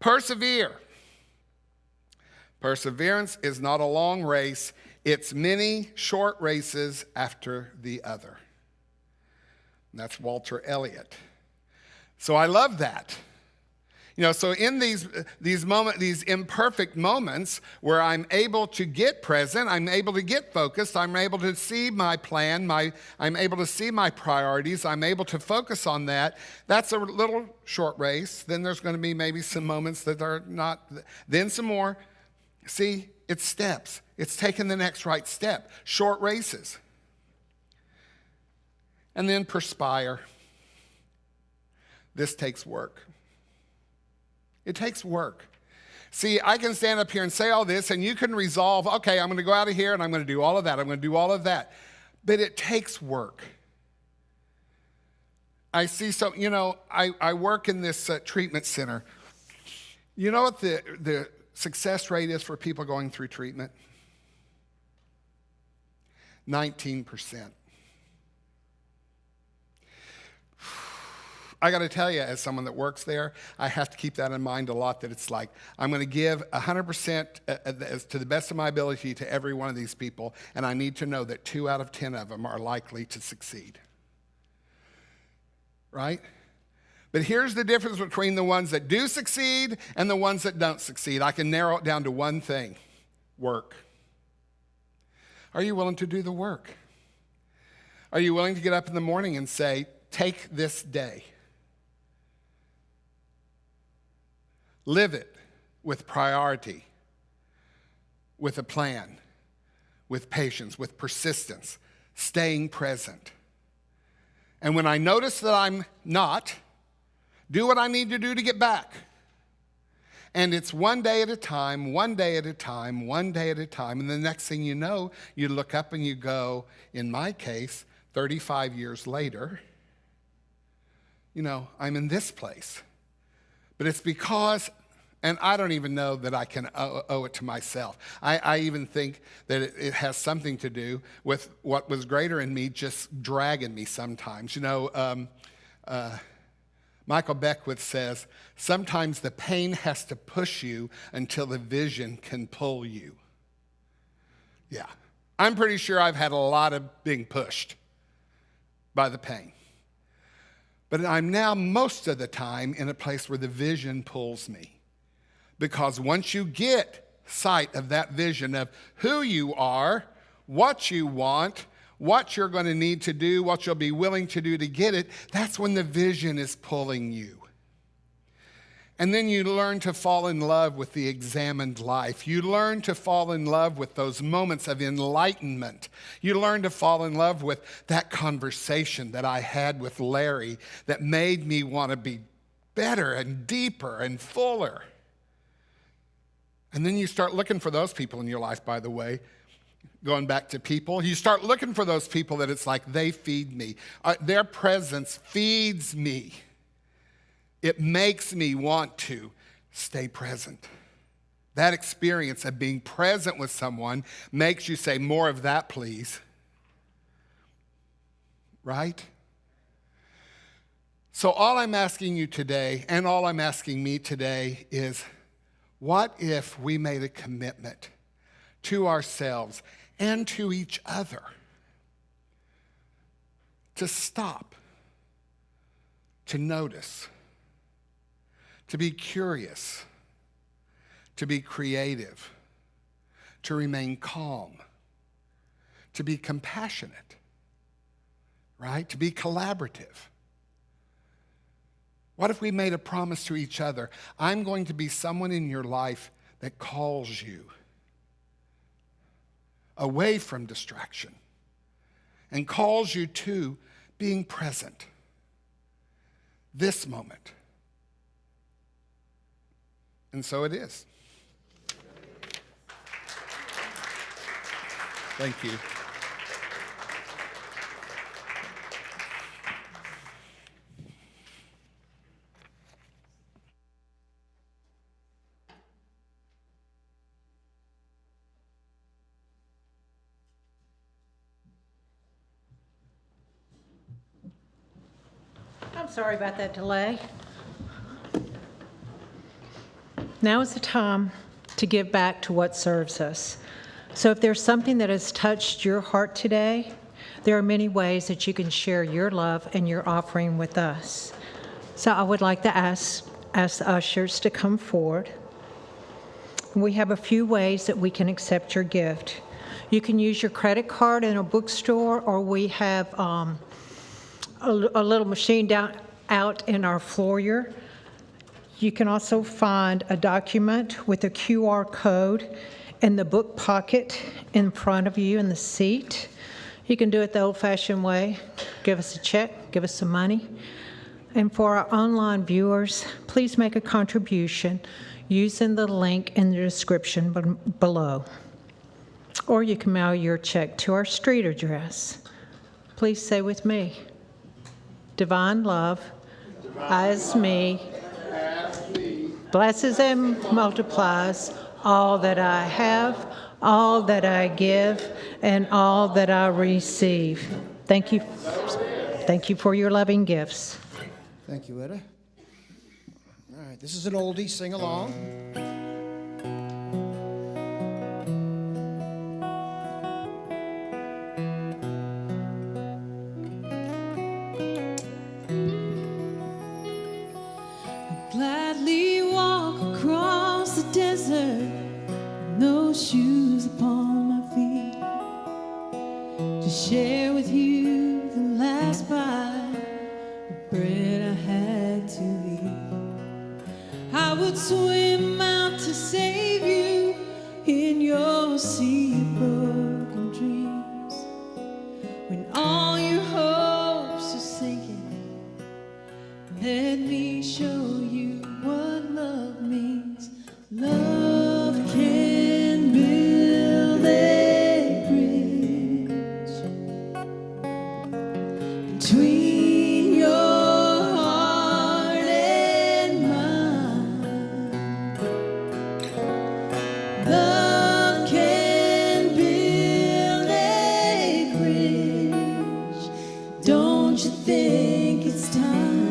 Persevere. Perseverance is not a long race. It's many short races after the other. And that's Walter Elliott. So I love that. So in these moments, these imperfect moments where I'm able to get present, I'm able to get focused, I'm able to see my plan, I'm able to see my priorities, I'm able to focus on that. That's a little short race. Then there's going to be maybe some moments that are not, then some more. See, it's steps. It's taking the next right step. Short races. And then perspire. This takes work. It takes work. See, I can stand up here and say all this, and you can resolve, okay, I'm going to go out of here, and I'm going to do all of that. I'm going to do all of that. But it takes work. I see I work in this treatment center. You know what the success rate is for people going through treatment? 19%. I got to tell you, as someone that works there, I have to keep that in mind a lot, that it's like, I'm going to give 100% to the best of my ability to every one of these people, and I need to know that 2 out of 10 of them are likely to succeed. Right? But here's the difference between the ones that do succeed and the ones that don't succeed. I can narrow it down to one thing: work. Are you willing to do the work? Are you willing to get up in the morning and say, take this day? Live it with priority, with a plan, with patience, with persistence, staying present. And when I notice that I'm not, do what I need to do to get back. And it's one day at a time, one day at a time, one day at a time. And the next thing you know, you look up and you go, in my case, 35 years later, I'm in this place. But it's because, and I don't even know that I can owe it to myself. I even think that it has something to do with what was greater in me just dragging me sometimes. Michael Beckwith says, sometimes the pain has to push you until the vision can pull you. Yeah, I'm pretty sure I've had a lot of being pushed by the pain. But I'm now most of the time in a place where the vision pulls me. Because once you get sight of that vision of who you are, what you want, what you're going to need to do, what you'll be willing to do to get it, that's when the vision is pulling you. And then you learn to fall in love with the examined life. You learn to fall in love with those moments of enlightenment. You learn to fall in love with that conversation that I had with Larry that made me want to be better and deeper and fuller. And then you start looking for those people in your life, by the way. Going back to people, you start looking for those people that it's like they feed me. Their presence feeds me. It makes me want to stay present. That experience of being present with someone makes you say, more of that, please. Right? So all I'm asking you today, and all I'm asking me today, is what if we made a commitment to ourselves and to each other to stop, to notice, to be curious, to be creative, to remain calm, to be compassionate, right? To be collaborative. What if we made a promise to each other? I'm going to be someone in your life that calls you away from distraction and calls you to being present. this moment. And so it is. Thank you. I'm sorry about that delay. Now is the time to give back to what serves us. So if there's something that has touched your heart today, there are many ways that you can share your love and your offering with us. So I would like to ask the ushers to come forward. We have a few ways that we can accept your gift. You can use your credit card in a bookstore, or we have a little machine out in our foyer. You can also find a document with a QR code in the book pocket in front of you in the seat. You can do it the old-fashioned way. Give us a check, give us some money. And for our online viewers, please make a contribution using the link in the description below. Or you can mail your check to our street address. Please say with me, divine love as me, blesses and multiplies all that I have, all that I give, and all that I receive. Thank you. Thank you for your loving gifts. Thank you, Etta. All right, this is an oldie, sing along. Gladly walk across the desert, no shoes upon my feet, to share with you the last bite of bread I had to eat. I would swim out to save you in your sea of broken dreams. When all your hopes are sinking, let me show you what love means. Love can build a bridge between your heart and mine. Love can build a bridge. Don't you think it's time?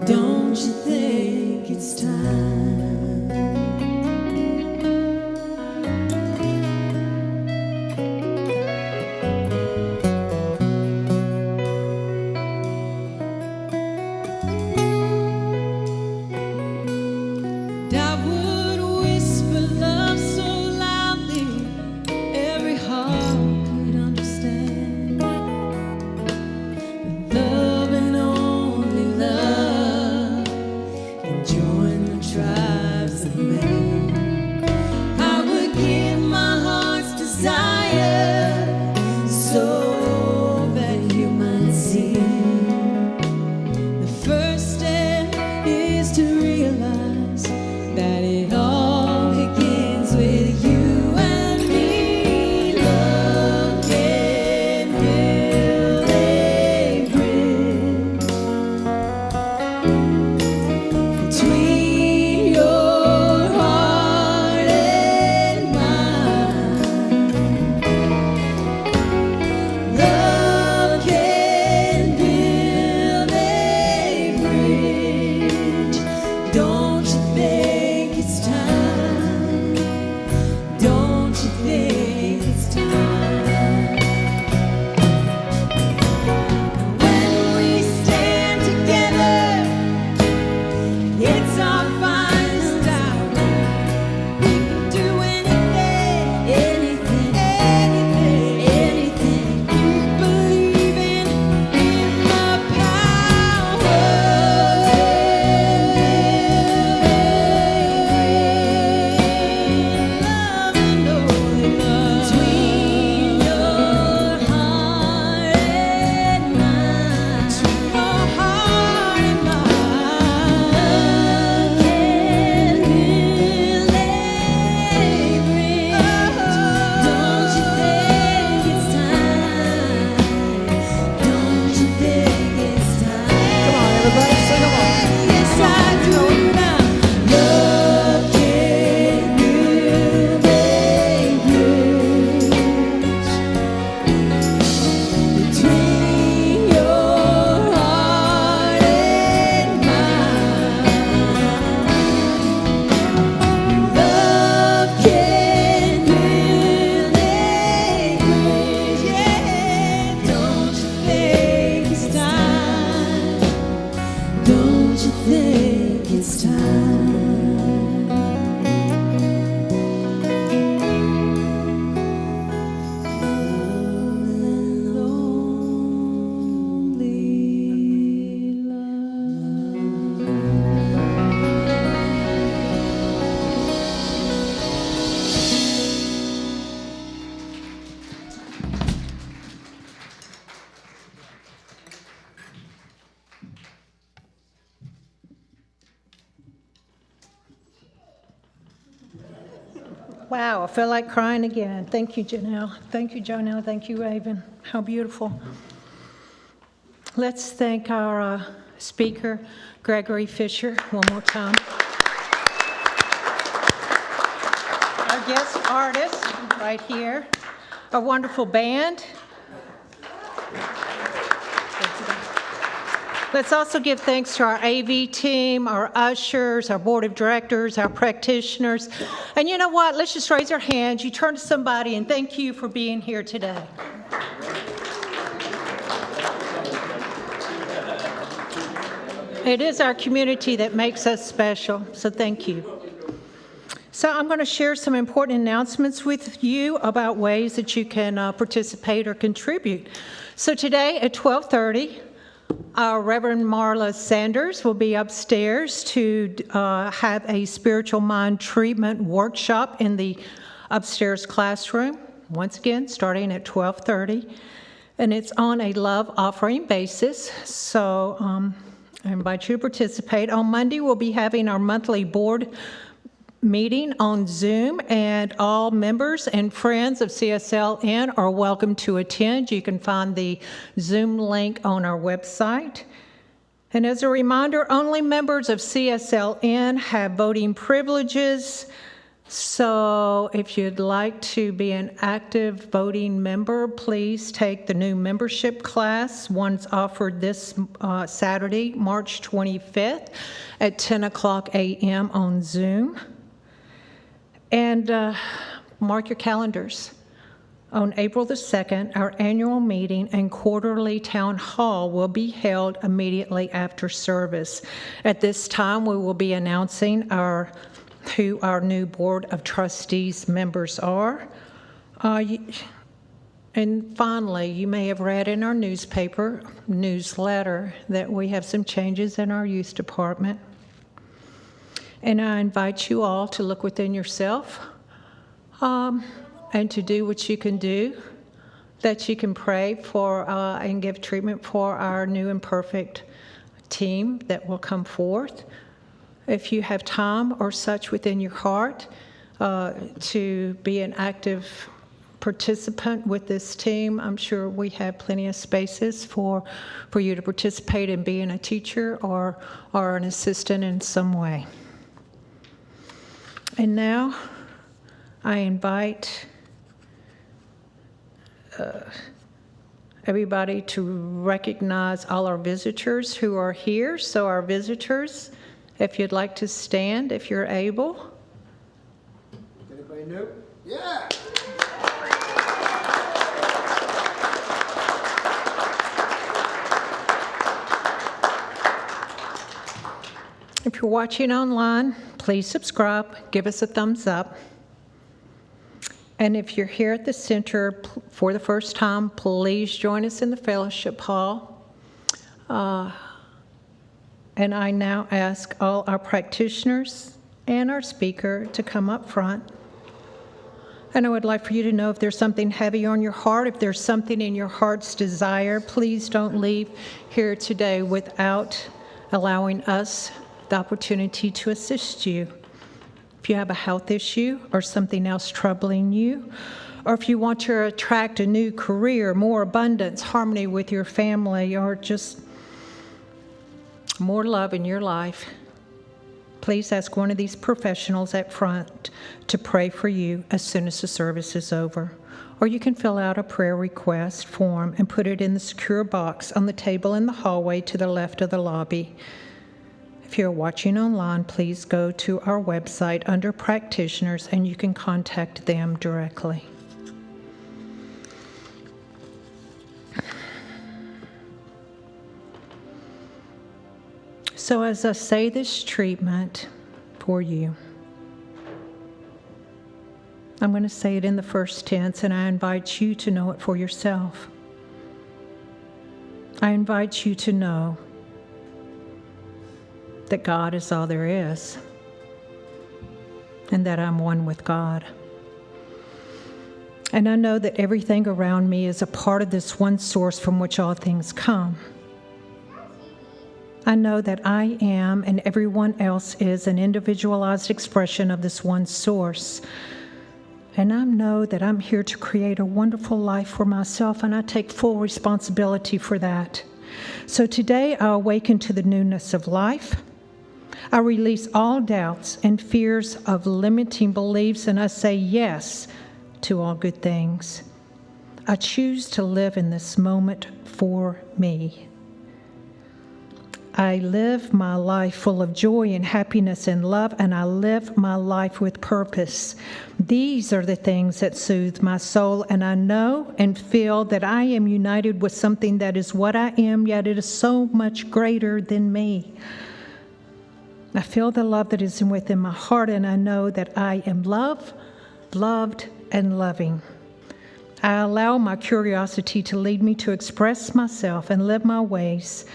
Don't you think it's time? And I would whisper love so loudly every heart could understand. But love and only love can join the tribes of men. I would give my heart's desire so that you might see. The first step is to realize that it all begins with you and me. Love can build a bridge between your heart and mine. Love can build a bridge. Don't you Wow, I feel like crying again. Thank you, Janelle. Thank you, Janelle. Thank you, Raven. How beautiful. Let's thank our speaker, Gregory Fisher, one more time. Our guest artist right here, our wonderful band. Let's also give thanks to our AV team, our ushers, our board of directors, our practitioners. And you know what? Let's just raise our hands. You turn to somebody and thank you for being here today. It is our community that makes us special, so thank you. So I'm going to share some important announcements with you about ways that you can participate or contribute. So today at 12:30, our Reverend Marla Sanders will be upstairs to have a spiritual mind treatment workshop in the upstairs classroom, once again starting at 12:30, and it's on a love offering basis, so I invite you to participate. On Monday, we'll be having our monthly board meeting on Zoom, and all members and friends of CSLN are welcome to attend. You can find the Zoom link on our website. And as a reminder, only members of CSLN have voting privileges. So if you'd like to be an active voting member, please take the new membership class. One's offered this Saturday, March 25th at 10:00 a.m. on Zoom. And mark your calendars. On April the 2nd, our annual meeting and quarterly town hall will be held immediately after service. At this time, we will be announcing who our new Board of Trustees members are. And finally, you may have read in our newsletter that we have some changes in our youth department. And I invite you all to look within yourself and to do what you can do, that you can pray for and give treatment for our new and perfect team that will come forth. If you have time or such within your heart to be an active participant with this team, I'm sure we have plenty of spaces for you to participate in being a teacher or an assistant in some way. And now I invite everybody to recognize all our visitors who are here. So our visitors, if you'd like to stand, if you're able. Anybody new? Yeah! If you're watching online, please subscribe, give us a thumbs up. And if you're here at the center for the first time, please join us in the fellowship hall. And I now ask all our practitioners and our speaker to come up front. And I would like for you to know if there's something heavy on your heart, if there's something in your heart's desire, please don't leave here today without allowing us the opportunity to assist you. If you have a health issue or something else troubling you, or if you want to attract a new career, more abundance, harmony with your family, or just more love in your life, please ask one of these professionals at front to pray for you as soon as the service is over. Or you can fill out a prayer request form and put it in the secure box on the table in the hallway to the left of the lobby. If you're watching online, please go to our website under practitioners and you can contact them directly. So as I say this treatment for you, I'm going to say it in the first tense, and I invite you to know it for yourself. I invite you to know that God is all there is, and that I'm one with God. And I know that everything around me is a part of this one source from which all things come. I know that I am, and everyone else is, an individualized expression of this one source. And I know that I'm here to create a wonderful life for myself, and I take full responsibility for that. So today I awaken to the newness of life. I release all doubts and fears of limiting beliefs, and I say yes to all good things. I choose to live in this moment for me. I live my life full of joy and happiness and love, and I live my life with purpose. These are the things that soothe my soul, and I know and feel that I am united with something that is what I am, yet it is so much greater than me. I feel the love that is within my heart, and I know that I am loved, and loving. I allow my curiosity to lead me to express myself and live my ways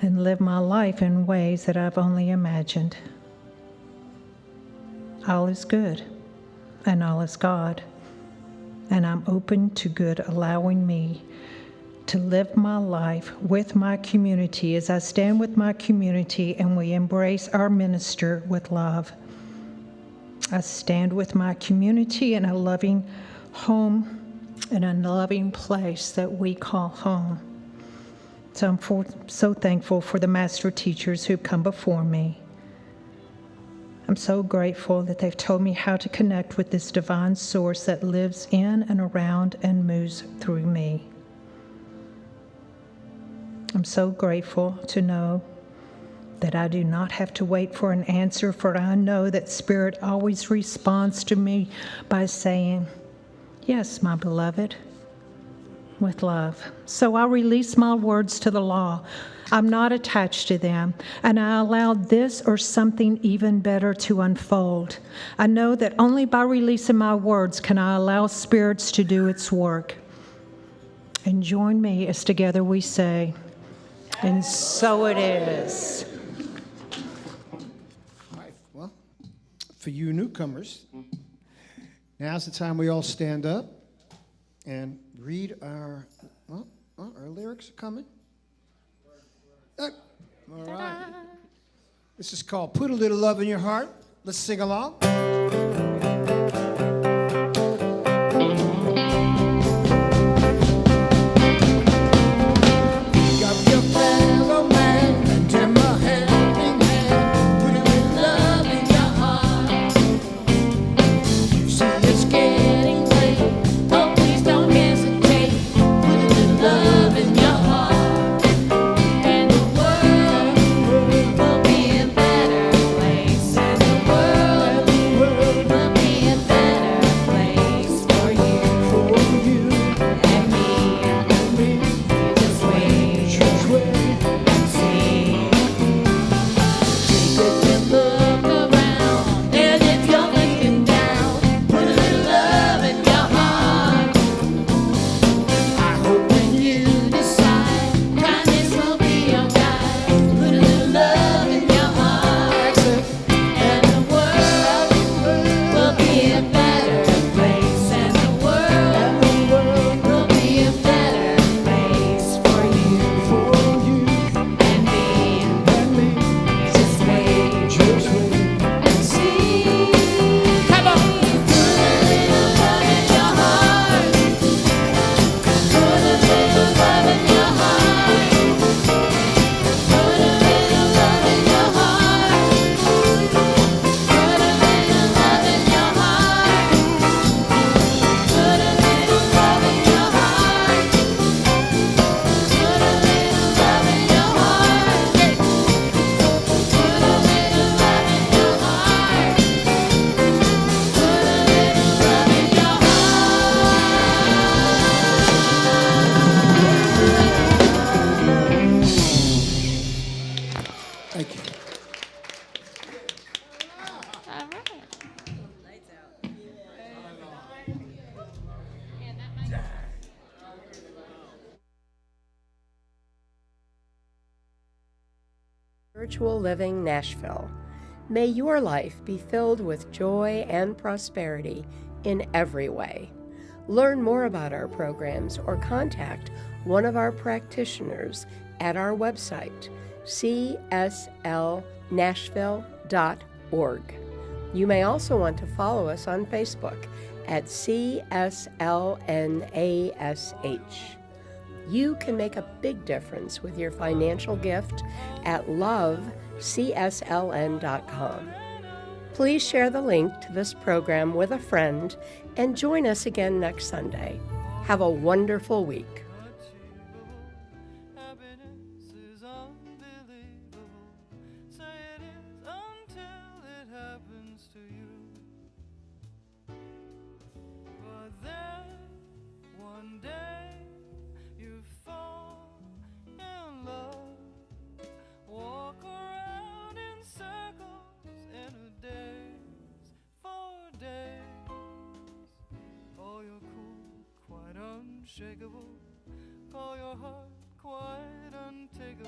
and live my life in ways that I've only imagined. All is good, and all is God, and I'm open to good, allowing me to live my life with my community as I stand with my community and we embrace our minister with love. I stand with my community in a loving home, in a loving place that we call home. So I'm so thankful for the master teachers who've come before me. I'm so grateful that they've told me how to connect with this divine source that lives in and around and moves through me. I'm so grateful to know that I do not have to wait for an answer, for I know that Spirit always responds to me by saying, "Yes, my beloved," with love. So I release my words to the law. I'm not attached to them, and I allow this or something even better to unfold. I know that only by releasing my words can I allow spirits to do its work. And join me as together we say, "And so it is." All right, well, for you newcomers, now's the time we all stand up and read our lyrics are coming. All right. This is called Put a Little Love in Your Heart. Let's sing along. Spiritual Living Nashville. May your life be filled with joy and prosperity in every way. Learn more about our programs or contact one of our practitioners at our website, cslnashville.org. You may also want to follow us on Facebook at CSLNASH. You can make a big difference with your financial gift at lovecsln.com. Please share the link to this program with a friend and join us again next Sunday. Have a wonderful week. Happiness is unbelievable. Say it is until it happens to you. But then one day you fall in love, walk around in circles in a daze for days. Oh, you're cool, quite unshakable. Call your heart quite